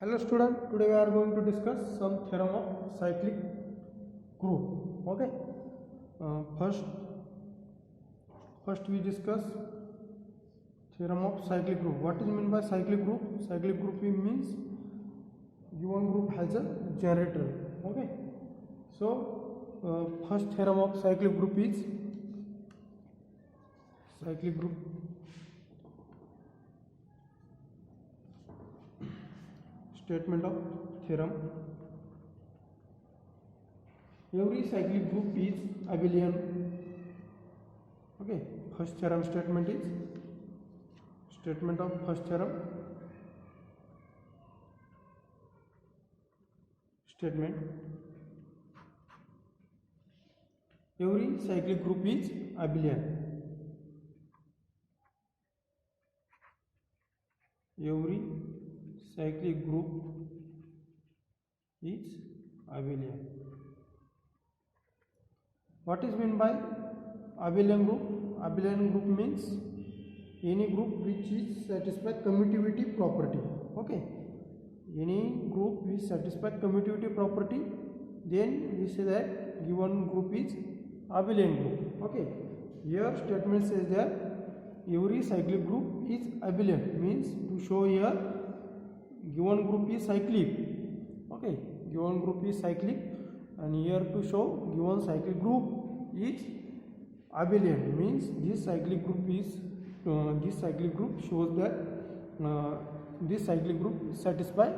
Hello student, today we are going to discuss some theorem of cyclic group. Okay. First we discuss theorem of cyclic group. What is meant by cyclic group? Cyclic group means given group has a generator. Okay. So first theorem of cyclic group is cyclic group. Statement of theorem. Every cyclic group is abelian. Okay, first theorem statement is statement of first theorem statement. Every cyclic group is abelian. Every cyclic group is abelian. What is meant by abelian group? Abelian group means any group which is satisfy commutativity property. Okay, any group which satisfy commutativity property, then we say that given group is abelian group. Okay, here statement says that every cyclic group is abelian, means to show here given group is cyclic. Okay, given group is cyclic, and here to show given cyclic group is abelian, means this cyclic group is this cyclic group shows that this cyclic group satisfy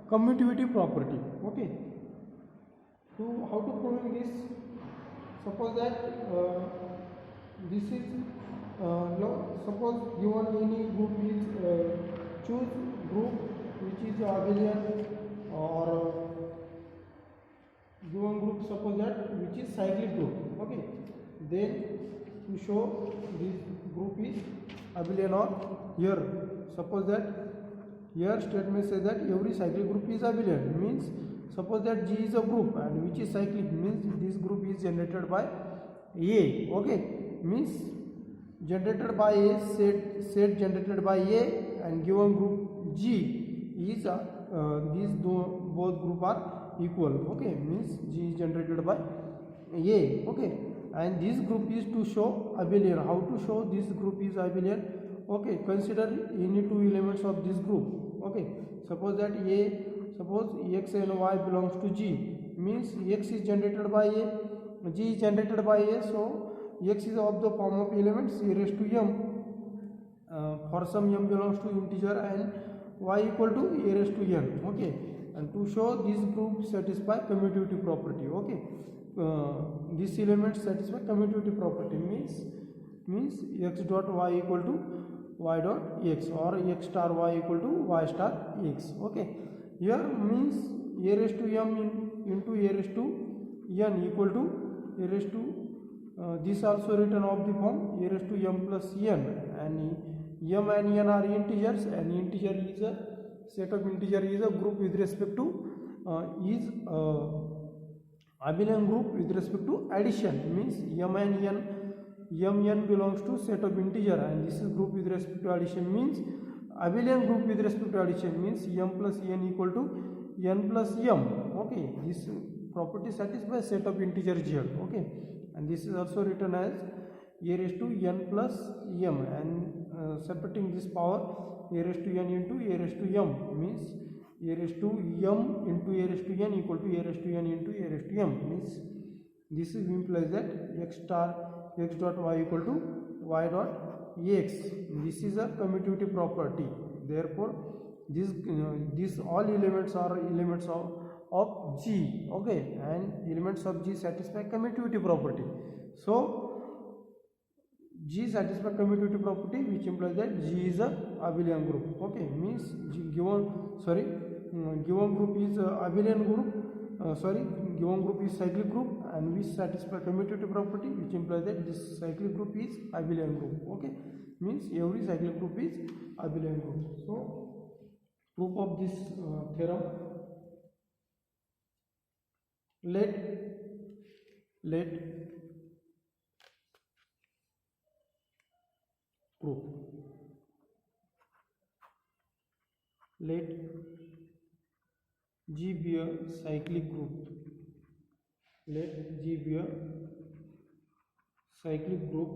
commutativity property. Okay, so how to prove this? Suppose that this is suppose given any group is choose group which is abelian, or given group suppose that which is cyclic group. Okay, then to show this group is abelian, or here suppose that here statement says that every cyclic group is abelian, means suppose that G is a group and which is cyclic, means this group is generated by A. Okay, means generated by A, set generated by A, and given group G is these both group are equal. Okay, means G is generated by A. Okay, and this group is to show abelian. How to show this group is abelian? Okay, consider any two elements of this group. Okay, suppose that suppose x and y belongs to G, means x is generated by A, G is generated by A, so x is of the form of elements a raised to m. For some m belongs to integer and y equal to a raised to n. Okay, and to show this group satisfy commutativity property. Okay, this element satisfy commutativity property, means x dot y equal to y dot x, or x star y equal to y star x. Okay, here means a raised to m into a raised to n equal to a raised to this also written of the form a raised to m plus n, and m and n are integers, and integer is a set of integer is a group with respect to is abelian group with respect to addition, means mn belongs to set of integer, and this is group with respect to addition, means abelian group with respect to addition, means m plus n equal to n plus m. Okay, this property satisfies set of integer z. Okay, and this is also written as a raised to n plus m, and separating this power a raised to n into a raised to m, means a raised to m into a raised to n equal to a raised to n into a raised to m, means this implies that x dot y equal to y dot x. This is a commutativity property. Therefore these all elements are elements of G. Okay, and elements of G satisfy commutativity property. So G satisfy commutativity property, which implies that G is a abelian group. Okay, means given group is abelian group. Given group is cyclic group, and which satisfy commutativity property, which implies that this cyclic group is abelian group. Okay, means every cyclic group is abelian group. So proof of this theorem, let proof let G be a cyclic group. Let G be a cyclic group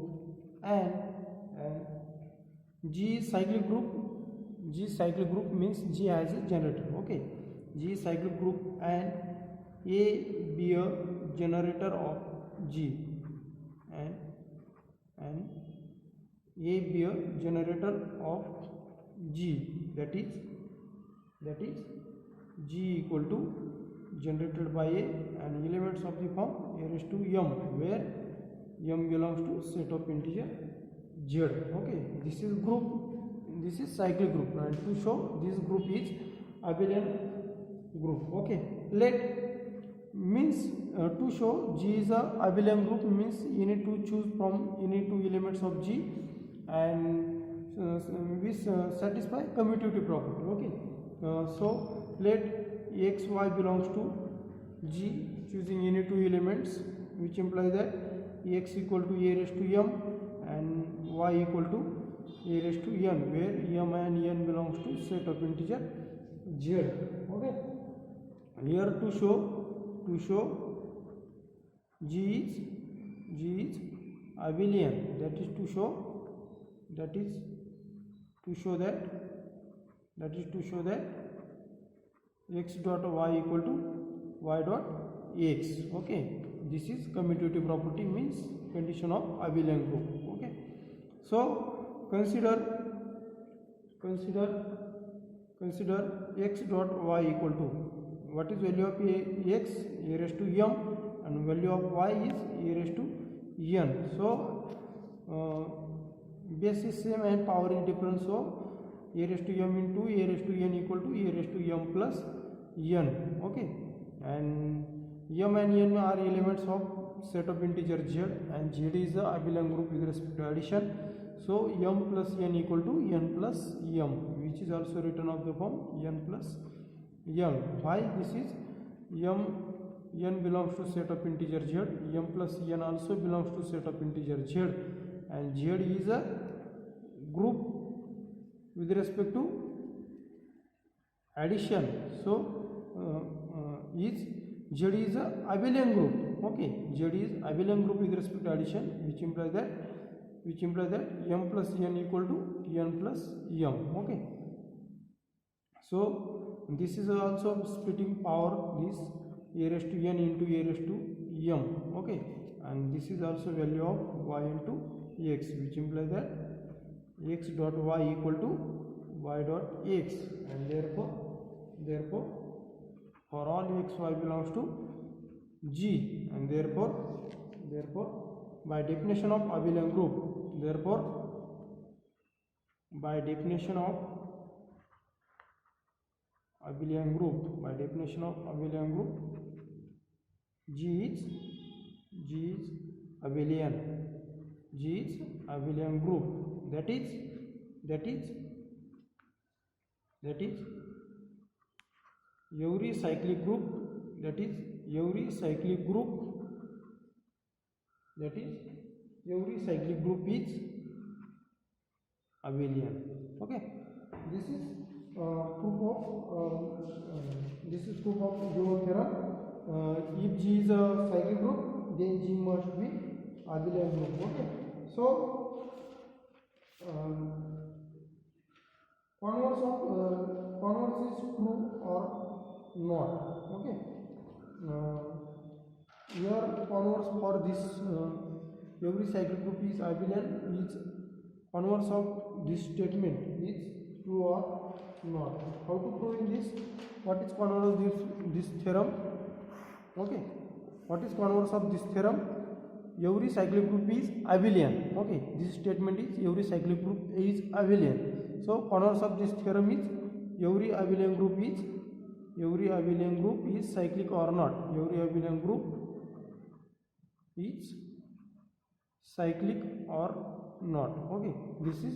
and G cyclic group means G has a generator. Okay, G cyclic group and A be a generator of G and A be a generator of G, that is G equal to generated by A and elements of the form A raised to M, where M belongs to set of integer Z. Okay, this is cyclic group, and to show this group is abelian group. Okay, to show G is a abelian group means you need to choose from any two elements of G and which satisfy commutative property. Okay, so let x y belongs to G, choosing any two elements, which implies that x equal to A raised to M and y equal to A raised to N, where M and N belongs to set of integer Z. Okay, here to show G is abelian, that is to show that x dot y equal to y dot x. Okay, this is commutative property, means condition of abelian group. Okay, so consider x dot y equal to, what is value of x? A raised to M, and value of y is A raised to N. So base is same and power is different, so A raised to M into A raised to N equal to A raised to M plus N. Okay, and M and N are elements of set of integer Z, and Z is the abelian group with respect to addition. So M plus N equal to N plus M, which is also written of the form N plus M. Why this is N belongs to set of integer Z, M plus N also belongs to set of integer Z, and Z is a group with respect to addition. So Z is a abelian group. Okay, Z is abelian group with respect to addition, which implies that M plus N equal to N plus M. Okay, so this is also splitting power, this A raised to N into A raised to M. Okay, and this is also value of y into x, which implies that x dot y equal to y dot x, and therefore for all x y belongs to G, and therefore by definition of abelian group, by definition of abelian group, G is abelian group, that is every cyclic group, is abelian. Okay, this is proof of your theorem. If G is a cyclic group, then G must be abelian group. Okay, so converse is true or not. Okay, here converse for this every cyclic group is abelian is converse of this statement is true or not. How to prove in this? What is converse of this theorem? Okay, what is converse of this theorem? Every cyclic group is abelian. Okay, this statement is every cyclic group is abelian. So converse of this theorem is every abelian group is cyclic or not. Every abelian group is cyclic or not. Okay, this is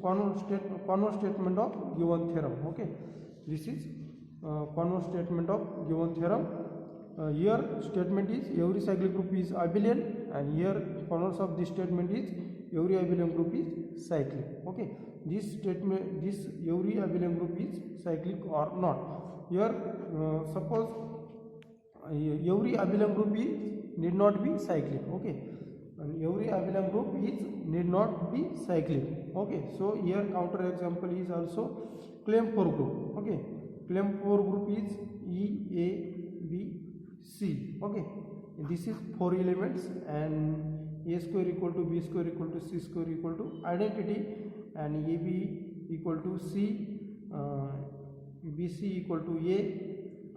converse statement of given theorem. Okay, this is converse statement of given theorem. Here statement is every cyclic group is abelian, and here converse of this statement is every abelian group is cyclic. Okay, this statement, this every abelian group is cyclic or not. here suppose every abelian group is need not be cyclic. Okay, and every abelian group is need not be cyclic. Okay, so here counter example is also Clem4 group. Okay, Clem4 group is E, A, B, C. Okay, this is 4 elements, and A square equal to B square equal to C square equal to identity, and AB equal to C, BC equal to A,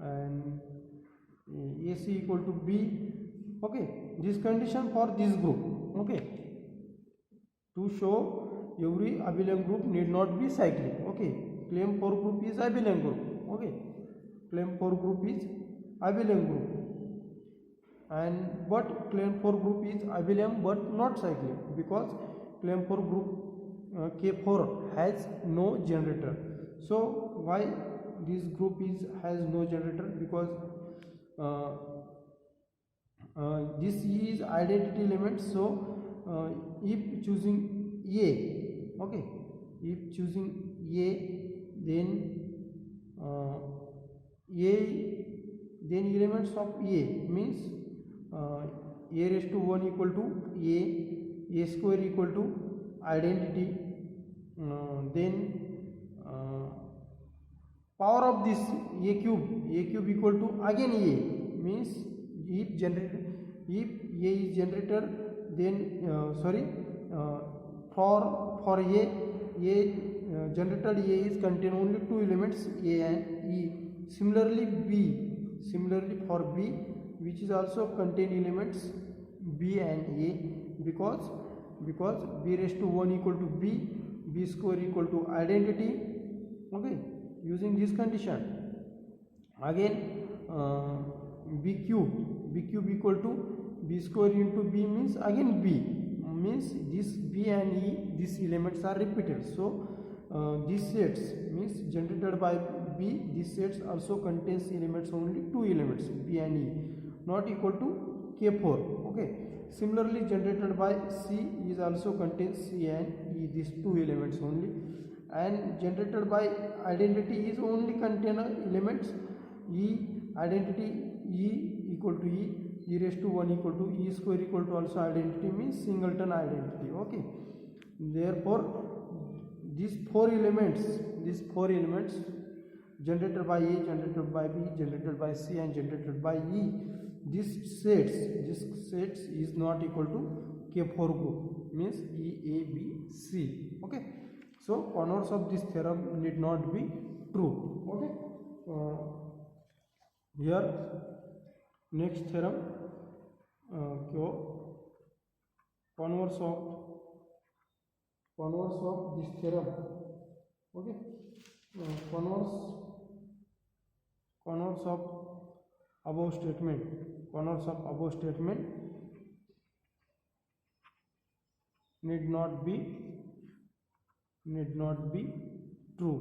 and AC equal to B. Okay, this condition for this group. Okay, to show every abelian group need not be cyclic. Okay, Clem4 group is abelian group. Okay, Clem4 group is abelian group, and but Clem4 group is abelian but not cyclic, because Clem4 group K4 has no generator. So why this group has no generator? Because this is identity element. So if choosing A, okay, if choosing A, then elements of A means A raised to 1 equal to A square equal to identity, then power of this A cube equal to again A, means if A is generator, then for A generated A is contain only 2 elements, A and E. Similarly for B, which is also contain elements B and A, because B raised to 1 equal to B square equal to identity. Okay, using this condition, again B cube equal to B square into B means again B, means this B and E, these elements are repeated. So these sets means generated by B, these sets also contains elements, only 2 elements B and E, not equal to K4. Okay, similarly generated by C is also contains C and E, these 2 elements only, and generated by identity is only contain elements E, identity E equal to E raised to 1 equal to E square equal to also identity, means singleton identity. Okay, therefore these 4 elements generated by A, generated by B, generated by C, and generated by E, this sets is not equal to K4 group, means E, A, B, C. Okay, so converse of this theorem need not be true. Okay, here next theorem, converse of this theorem. Okay, converse of above statement need not be true.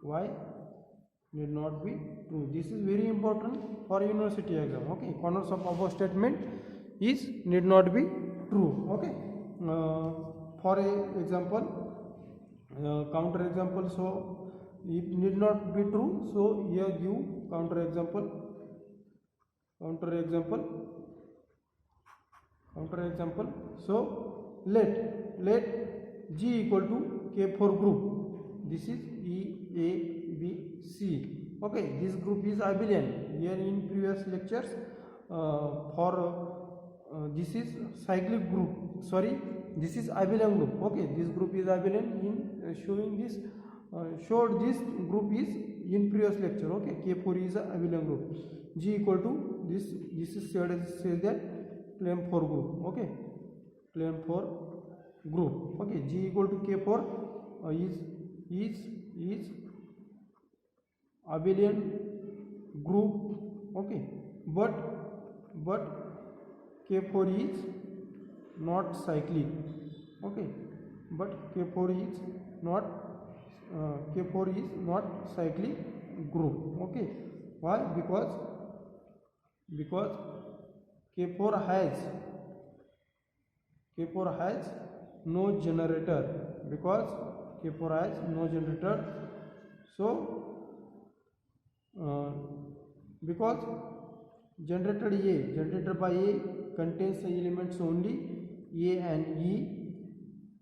Why need not be true? This is very important for university exam. Okay, converse of above statement is need not be true. Okay, for a example, counter example. So if need not be true, so here give counter example. So let G equal to K4 group. This is E, A, B, C. Okay, this group is abelian. Here in previous lectures, this is cyclic group. This is abelian group. Okay, this group is abelian. In showing this, showed this group is in previous lecture. Okay, K4 is a abelian group. G equal to this is says that Clem4 group. Okay, Clem4 group. Okay, G equal to K4 is abelian group. Okay, but K4 is not cyclic. Okay, but K4 is not cyclic group. Okay, why? Because K4 has no generator. So uh, because generated by A contains the elements only A and E,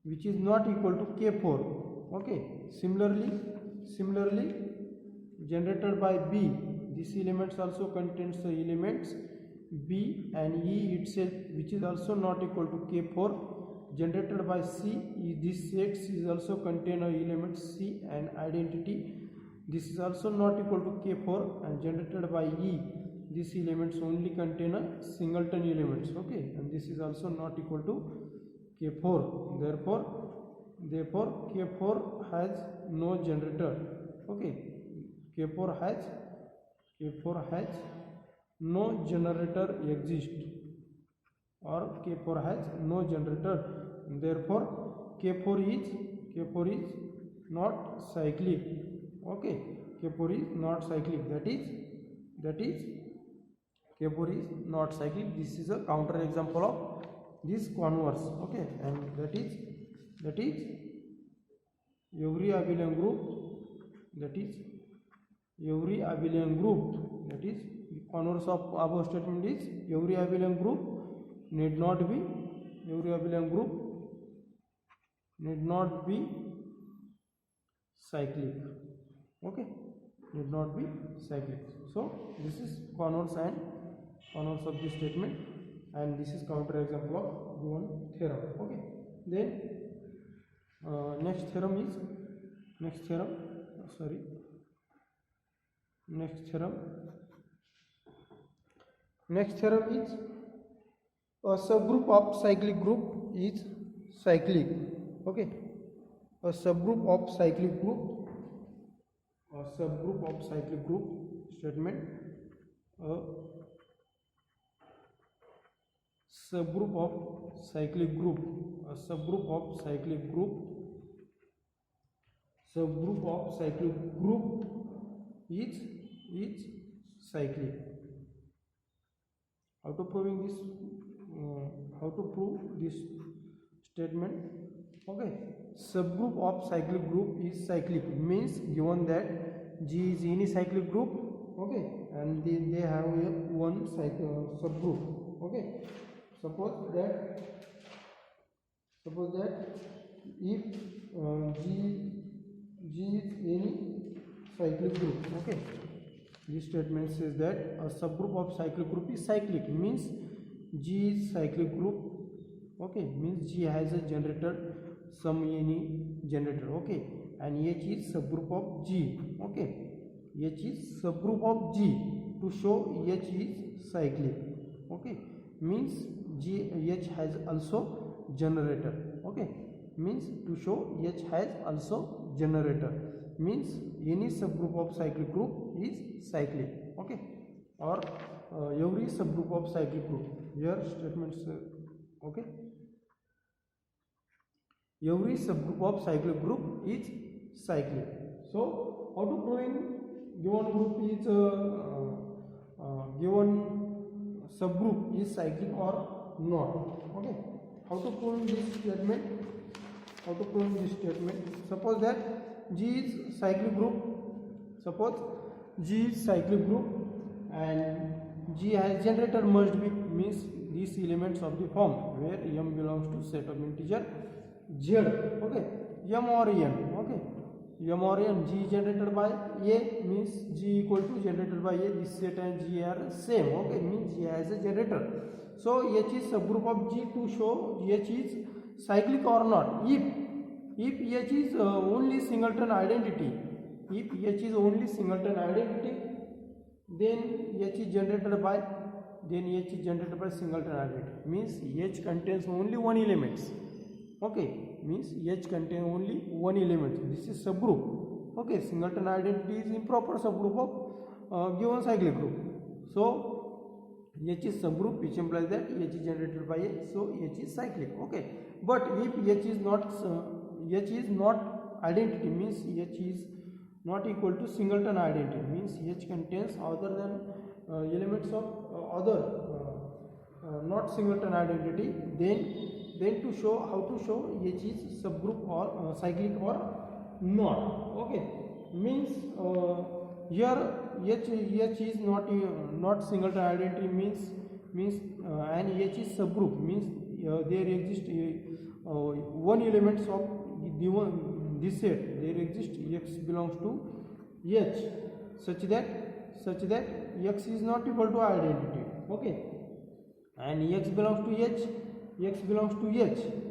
which is not equal to K4. Okay, similarly generated by B, this elements also contains the elements B and E itself, which is also not equal to K4. Generated by C, this set is also contain elements C and identity. This is also not equal to K4. And generated by E, these elements only contain a singleton elements. Okay, and this is also not equal to K4. Therefore K4 has no generator. Okay, K4 has no generator exist, or K4 has no generator. Therefore K4 is not cyclic. Okay, K4 is not cyclic. That is K4 is not cyclic. This is a counter example of this converse. Okay, and that is every abelian group. That is every abelian group. That is the converse of above statement is every abelian group need not be cyclic. Okay, need not be cyclic. So this is converse of this statement, and this is counter example of given theorem. Okay, then next theorem is a subgroup of cyclic group is cyclic. Okay, a subgroup of cyclic group statement. A subgroup of cyclic group is cyclic. How to prove this statement? Okay, subgroup of cyclic group is cyclic means given that G is any cyclic group. Okay, and they have one subgroup. Okay, suppose that if G is any cyclic group. Okay, this statement says that a subgroup of cyclic group is cyclic means G is cyclic group. Okay, means G has a generator, some any generator. Okay, and H is subgroup of G. Okay, H is subgroup of G to show H is cyclic. Okay, means H has also generator. Okay, means to show H has also generator means any subgroup of cyclic group is cyclic. Okay, or every subgroup of cyclic group. Here statements. Okay, every subgroup of cyclic group is cyclic. So how to proving given group is given subgroup is cyclic or not? Okay, how to prove this statement? Suppose that G is cyclic group. And G has generator must be means these elements of the form where M belongs to set of integer Z. Okay, M or N. Okay, M or N. G generated by A means G equal to generated by A. This set and G are same. Okay, means G has a generator. So H is subgroup of G to show H is cyclic or not. If H is only singleton identity, then H is generated by singleton identity. Means H contains only one element. Okay, means H contains only one element. This is subgroup. Okay, singleton identity is improper subgroup of given cyclic group. So H is subgroup, which implies that H is generated by A, so H is cyclic. Okay, but if H is not identity, means H is not equal to singleton identity, means H contains other than elements of not singleton identity, then to show how to show H is subgroup or cyclic or not. Okay, means here H is not singleton identity means and H is subgroup means there exist one elements of this set. There exists X belongs to H such that X is not equal to identity. Okay, and X belongs to H,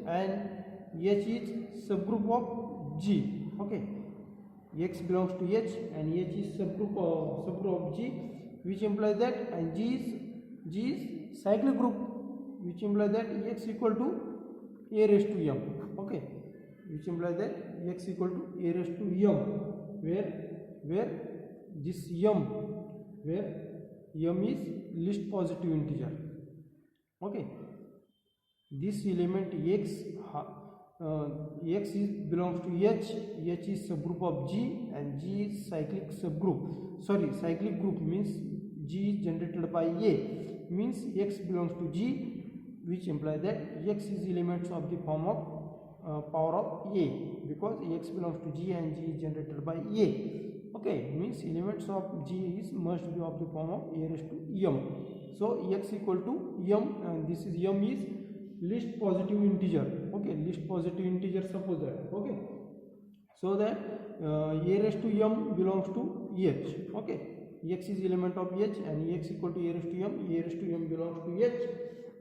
and H is subgroup of G. Okay, X belongs to H and H is subgroup of G, which implies that and G is cyclic group, which implies that X equal to A raised to M. Okay, which implies that X equal to A raised to M, where this M, where M is least positive integer. Okay, this element X belongs to H is subgroup of G, and G is cyclic group means G is generated by A, means X belongs to G, which implies that X is elements of the form of power of A, because X belongs to G and G is generated by A. Okay, means elements of G must be of the form of A raised to M. So X equal to M, and this is M is least positive integer. Okay, least positive integer, suppose that. Okay, so that A raised to M belongs to H. Okay, X is element of H and X equal to A raised to M. A raised to M belongs to H,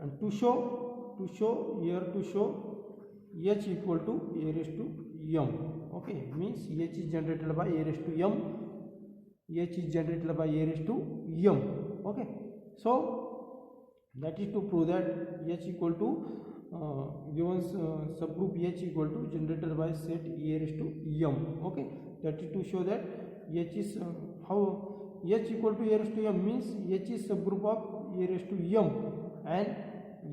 and to show H equal to A raised to M. Okay, means H is generated by A raised to M. H is generated by A raised to M. Okay, so that is to prove that H equal to given subgroup H equal to generated by set A raised to M. Okay, that is to show that H is how H equal to A raised to M means H is subgroup of A raised to M, and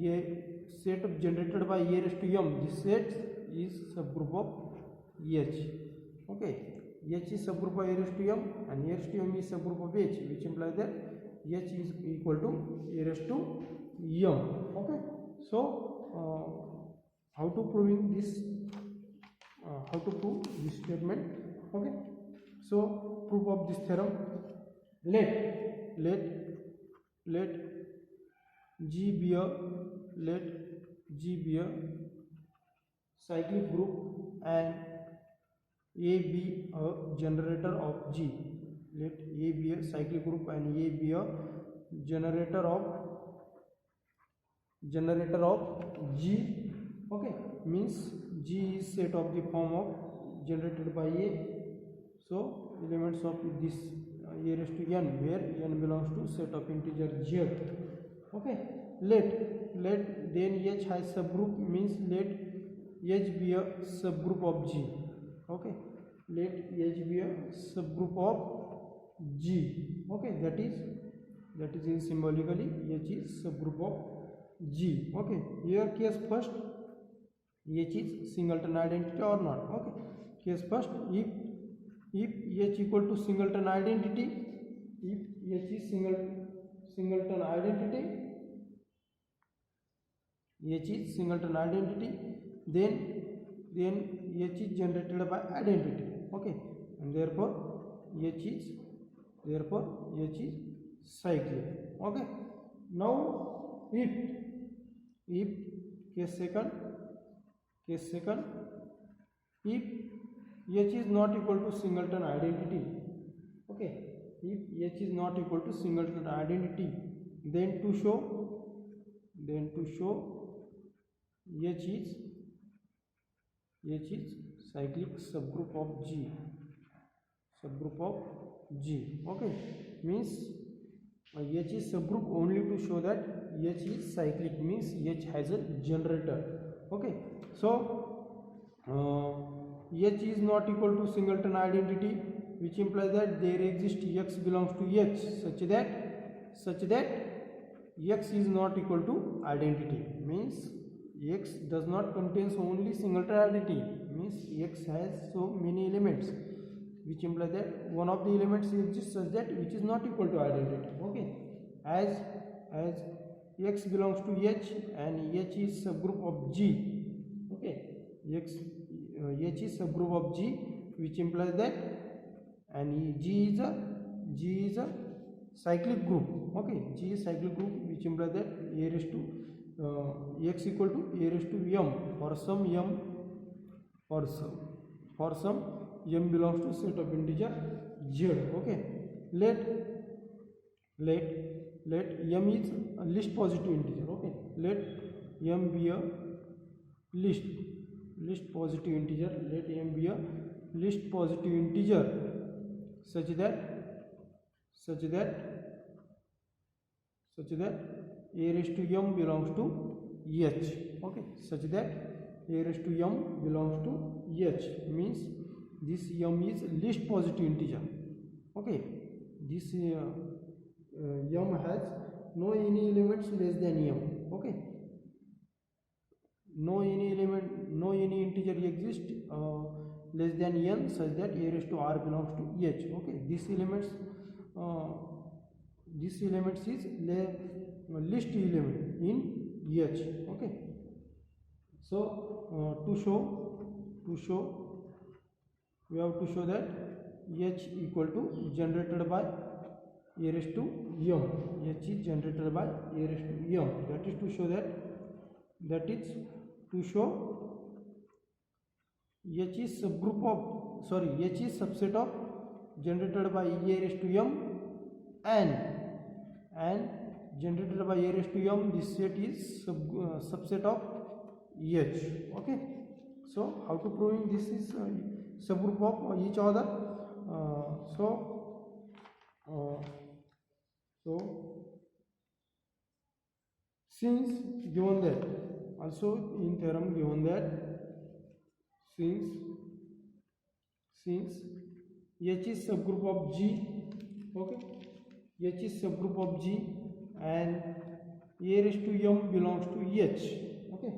a set generated by A raised to M, this set is subgroup of H. Okay, H is subgroup of A raised to M and A raised to M is subgroup of H, which implies that H is equal to A raised to M. Okay, so how to prove this statement? Okay, so proof of this theorem: let G be a cyclic group and A be a generator of G. Let A be a cyclic group and A be a generator of G. Okay, means G is set of the form of generated by A. So elements of this A raised to N, where N belongs to set of integer Z. Okay, let then H has subgroup means let H be a subgroup of G. Okay, let H be a subgroup of G. Okay, that is in symbolically H is subgroup of G. Okay, here case first, H is singleton identity or not. Okay, case first, if H equal to singleton identity, if H is singleton identity, H is singleton identity, then H is generated by identity. Okay, and therefore H is cyclic. Okay, now if case second, if H is not equal to singleton identity. Okay, if H is not equal to singleton identity, then to show H is cyclic subgroup of G. Okay, means H is subgroup only to show that H is cyclic, means H has a generator. Okay, so H is not equal to singleton identity, which implies that there exists X belongs to H such that X is not equal to identity, means X does not contains only singleton identity, means X has so many elements, which implies that one of the elements exists such that which is not equal to identity. Okay, as X belongs to H and H is subgroup of G. Okay, H is subgroup of G, which implies that, and G is a G is a cyclic group. Okay, G is cyclic group, which implies that a raised to x equal to a raised to m for some m for some m belongs to set of integer z. Okay, let m is a least positive integer. Okay, let m be a least positive integer. Let m be a least positive integer such that a raised to m belongs to h. Okay, such that a raised to m belongs to h means this m is least positive integer. Okay, this m has no any elements less than m. Okay, no any integer exists less than n such that a raised to r belongs to h. Okay, this elements is least element in h. Okay, so to show we have to show that h equal to generated by a raised to m. H is generated by a raised to m. That is to show h is subgroup of h is subset of generated by a raised to m and generated by a raised to m. This set is subset of h. Okay, so how to proving this is subgroup of each other? So since given that, also in theorem given that since h is subgroup of g. Okay, h is subgroup of g and a raised to m belongs to h. Okay,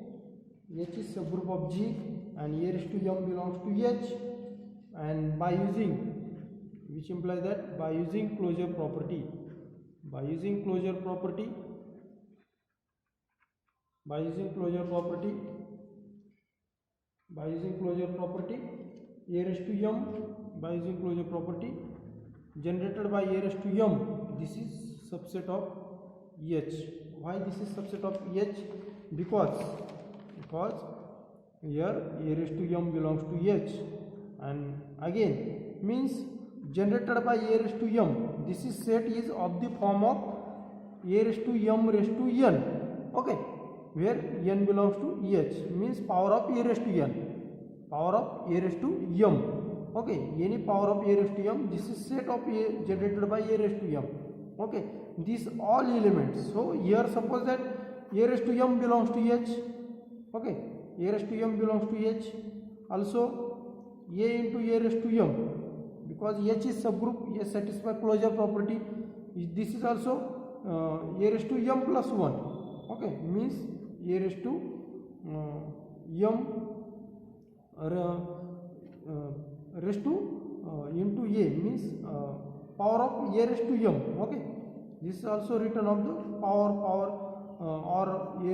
h is subgroup of g and a raised to m belongs to h, and by using, which implies that by using closure property, generated by a raised to m, this is subset of h. Why this is subset of h? Because here a raised to m belongs to h, and again means generated by a raised to m, this is set is of the form of a raised to m raised to n. Okay, where n belongs to h means power of a raised to n, power of a raised to m. Okay, any power of a raised to m, this is set of a generated by a raised to m. Okay, these all elements. So here suppose that a raised to m belongs to h. Okay, a raised to m belongs to h. Also a into a raised to m, because h is subgroup, h satisfies closure property. This is also a raised to m plus 1. Okay, means a raised to m raised to into a means power of a raised to m. Okay, this is also written of the power or a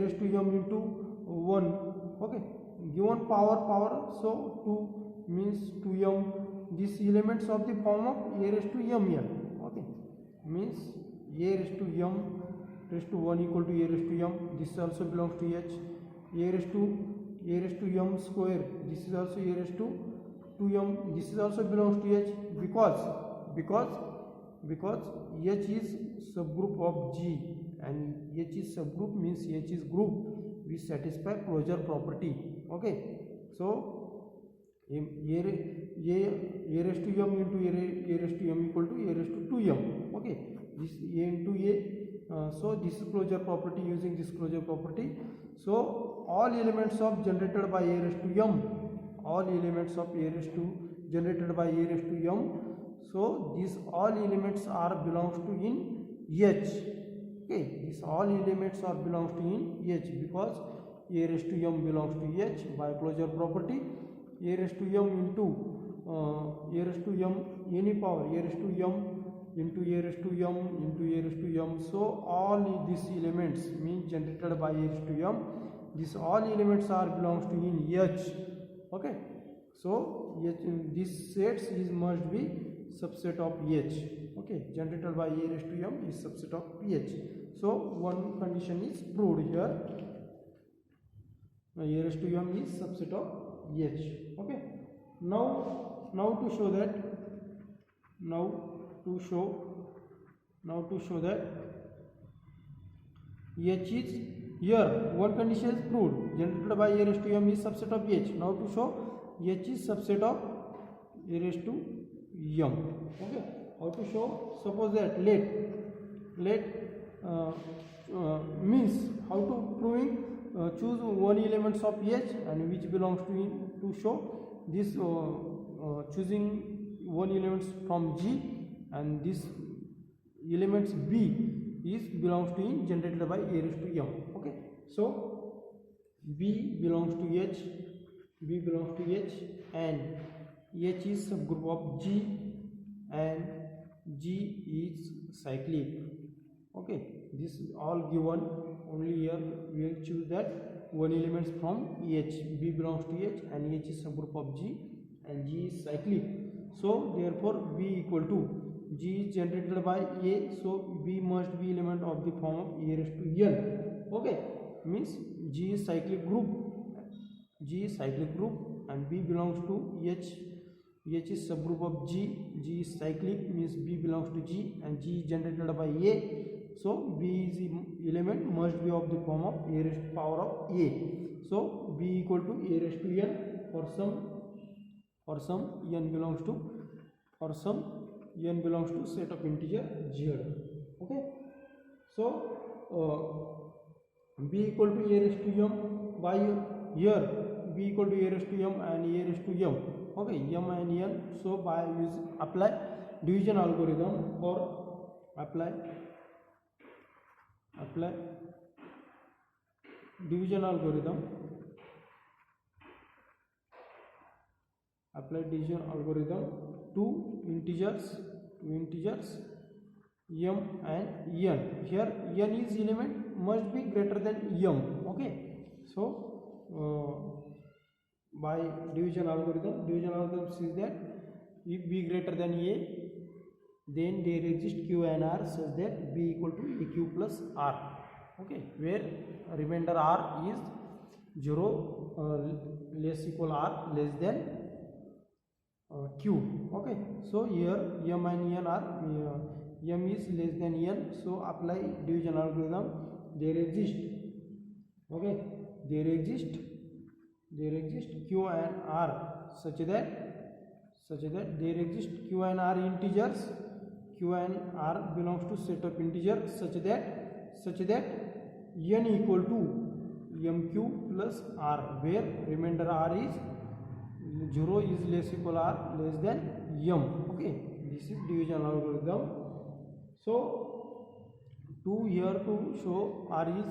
raised to m into 1. Okay, given power, so 2 means 2m. These elements of the form of a raised to mn. Okay, means a raised to m raised to 1 equal to a raised to m. This also belongs to h. A raised to m square, this is also a raised to 2m. This is also belongs to h because h is subgroup of g, and h is subgroup means h is group which satisfy closure property. Okay, so a raised to m into a raised to m equal to a raised to 2m. Okay, this a into a, so this is closure property. Using this closure property, so all elements of generated by a raised to m, all elements of a raised to generated by a raised to m, so these all elements are belongs to in h. Okay, these all elements are belongs to in h because a raised to m belongs to h by closure property. A raised to m into a raised to m any power a raised to m into a raised to m into a raised to m. So all these elements means generated by a raised to m, these all elements are belongs to in h. Okay, so this sets is must be subset of H. Okay, generated by A raised to m is subset of H. So one condition is proved here. A raised to m is subset of H. Okay, now to show that H is here, one condition is proved, generated by A raised to m is subset of H. Now to show H is subset of A raised to m. Okay, how to show? Suppose that let means how to proving, choose one elements of H and which belongs to show this choosing one elements from G and this elements B is belongs to generated by A raised to m. Okay, so B belongs to H and H is subgroup of G and G is cyclic. Okay, this is all given. Only here we will choose that one elements from H. B belongs to H and H is subgroup of G and G is cyclic. So therefore B equal to G is generated by A, so B must be element of the form of A raised to n. Okay, means G is cyclic group and B belongs to H. H is subgroup of G. G is cyclic, means B belongs to G and G is generated by A. So B is element must be of the form of A raised to power of A. So B equal to A raised to n for some n belongs to set of integer Z. Okay, so B equal to A raised to m by here B equal to A raised to m and A raised to m. Okay, m and n. So by apply division algorithm or apply division algorithm to integers m and n. Here n is element must be greater than m. Okay, so by division algorithm says that if B greater than A, then there exists Q and R such that B equal to AQ plus R. Okay, where remainder R is 0 less equal R less than Q. Okay, so here m and n are m is less than n, so apply division algorithm. There exist Q and R such that there exist Q and R integers. Q and R belongs to set of integers such that n equal to mq plus R, where remainder R is 0 is less equal R less than m. Okay, this is division algorithm. So to here to show R is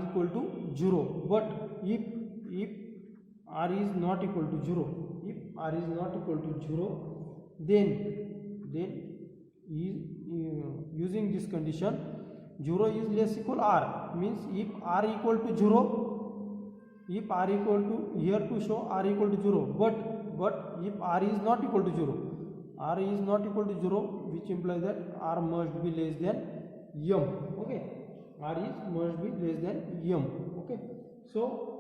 equal to 0, but if R is not equal to 0, then using this condition 0 is less equal R, means if R equal to 0, here to show R equal to 0, but if R is not equal to 0, which implies that R must be less than m. Okay, R is must be less than m. Okay, so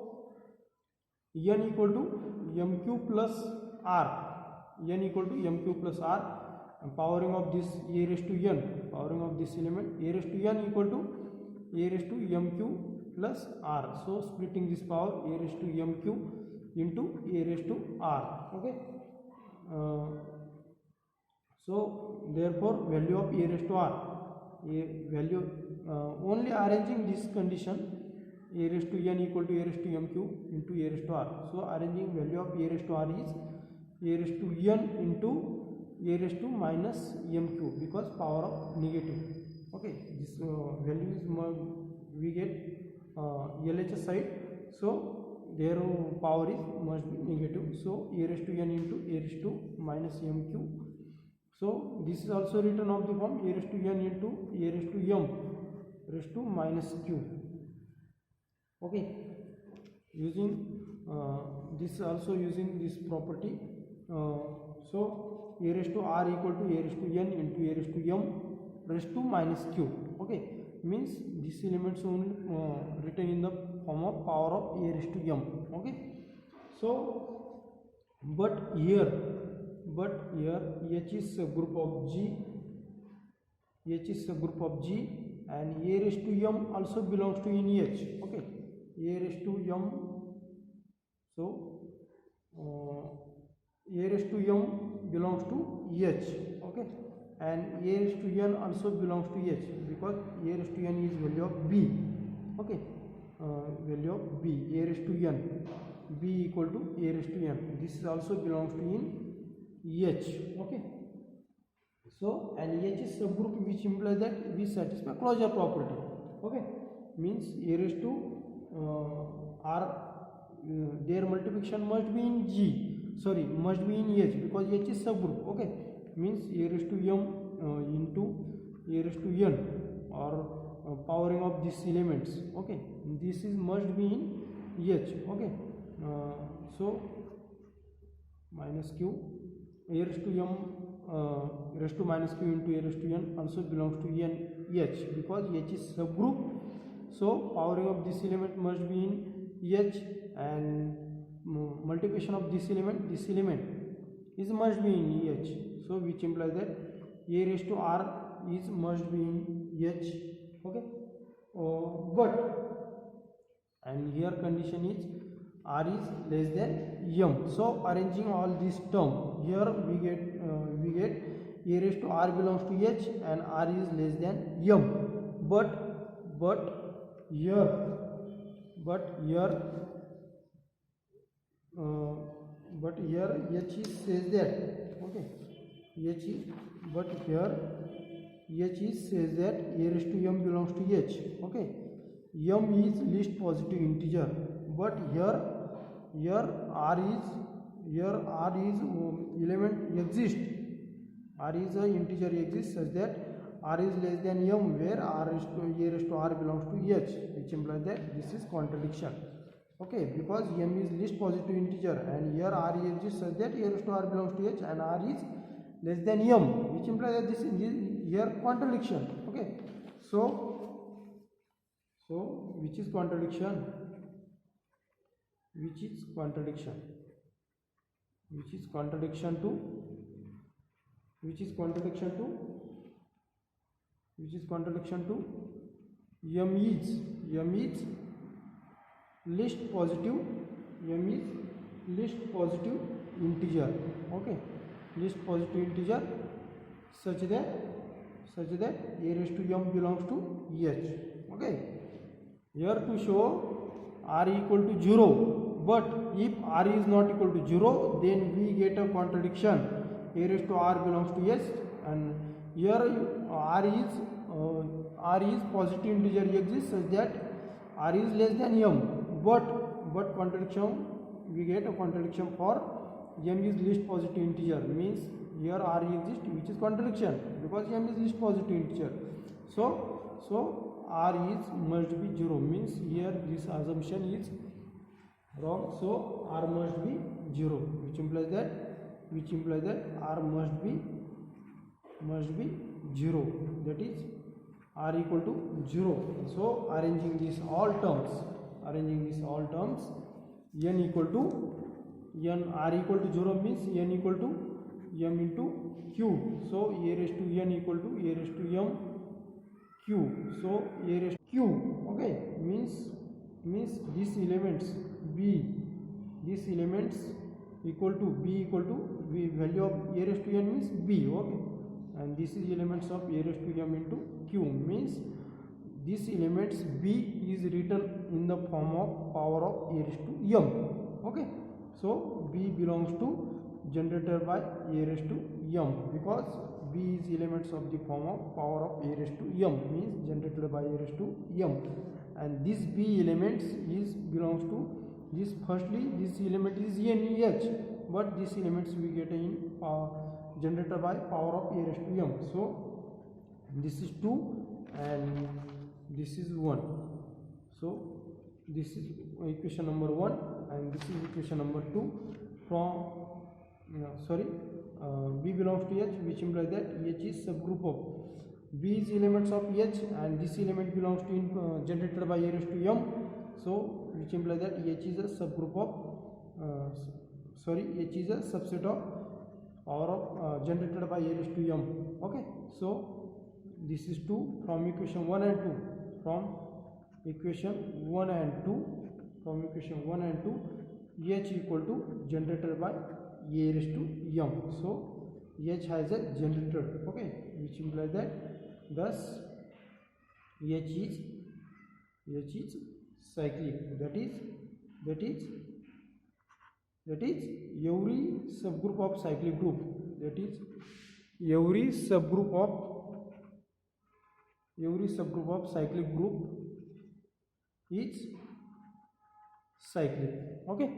n equal to mq plus R, and powering of this A raised to n, powering of this element A raised to n equal to A raised to mq plus R. So splitting this power A raised to mq into A raised to R. Okay, so therefore value of A raised to R, only arranging this condition A raised to n equal to A raised to mq into A raised to R. So arranging value of A raised to R is A raised to n into A raised to minus mq, because power of negative. Okay, this value is we get LHS side, so their power is must be negative. So A raised to n into A raised to minus mq. So this is also written of the form A raised to n into A raised to m raised to minus q. Okay, using this also using this property. So a raised to r equal to a raised to n into a raised to m raised to minus q. Okay, means these elements only written in the form of power of a raised to m. Okay, so but here h is subgroup of g, h is subgroup of g, and a raised to m also belongs to in h. Okay, a raised to m, so a raised to m belongs to h. Okay, and a raised to n also belongs to h, because a raised to n is value of b. Okay, value of b, a raised to n, b equal to a raised to n. This also belongs to in h. Okay, so and h is subgroup, which implies that we satisfy closure property. Okay, means a raised to r, their multiplication must be in g, sorry, must be in h, because h is subgroup. Okay, means a raised to m into a raised to n, or powering of these elements. Okay, this is must be in h. Okay, so minus q, a raised to m raised to minus q into a raised to n also belongs to n h, because h is subgroup. So powering of this element must be in h, and multiplication of this element is must be in h. So which implies that a raised to r is must be in h. Okay, but and here condition is r is less than m. So arranging all this term, here we get a raised to r belongs to h and r is less than m. But here h is says that, okay, h is, but here h is says that a raised to m belongs to h. Okay, m is least positive integer, but here r is element exists, r is a integer exists such that r is less than m, where r is to a raised to r belongs to h, which implies that this is contradiction. Okay, because m is least positive integer and here r exists such that a raised to r belongs to h and r is less than m, which implies that this is here contradiction. Okay, so which is contradiction? Which is contradiction to m is least positive integer. Okay, least positive integer such that a raised to m belongs to h. Okay, here to show r equal to 0, but if r is not equal to 0, then we get a contradiction, a raised to r belongs to h, and here r is positive integer exists such that r is less than m, but contradiction, we get a contradiction for m is least positive integer, means here r exists, which is contradiction, because m is least positive integer. So r is must be 0, means here this assumption is wrong. So r must be 0, which implies that r must be 0, that is r equal to 0. So arranging these all terms, n equal to r equal to 0 means n equal to m into q. So a raised to n equal to a raised to m q. So a raised to q, okay, means these elements equal to value of a raised to n means b. Okay, and this is elements of a raised to m into q, means these elements b is written in the form of power of a raised to m. Okay, so b belongs to generated by a raised to m, because b is elements of the form of power of a raised to m, means generated by a raised to m, and this b elements is belongs to this. Firstly, this element is n h, but these elements we get in generated by power of a raised to m. So this is 2 and this is 1. So this is equation number 1 and this is equation number 2 from B belongs to H, which implies that H is subgroup of B is elements of H, and this element belongs to generated by A raised to M. So which implies that H is a subgroup of H is a subset of generated by A raised to M. Okay, so this is 2 from equation 1 and 2. From equation 1 and 2, H equal to generated by A raised to M. So H has a generator, okay, which implies that thus H is cyclic. That is every subgroup of cyclic group. That is every subgroup of cyclic group is cyclic. Okay.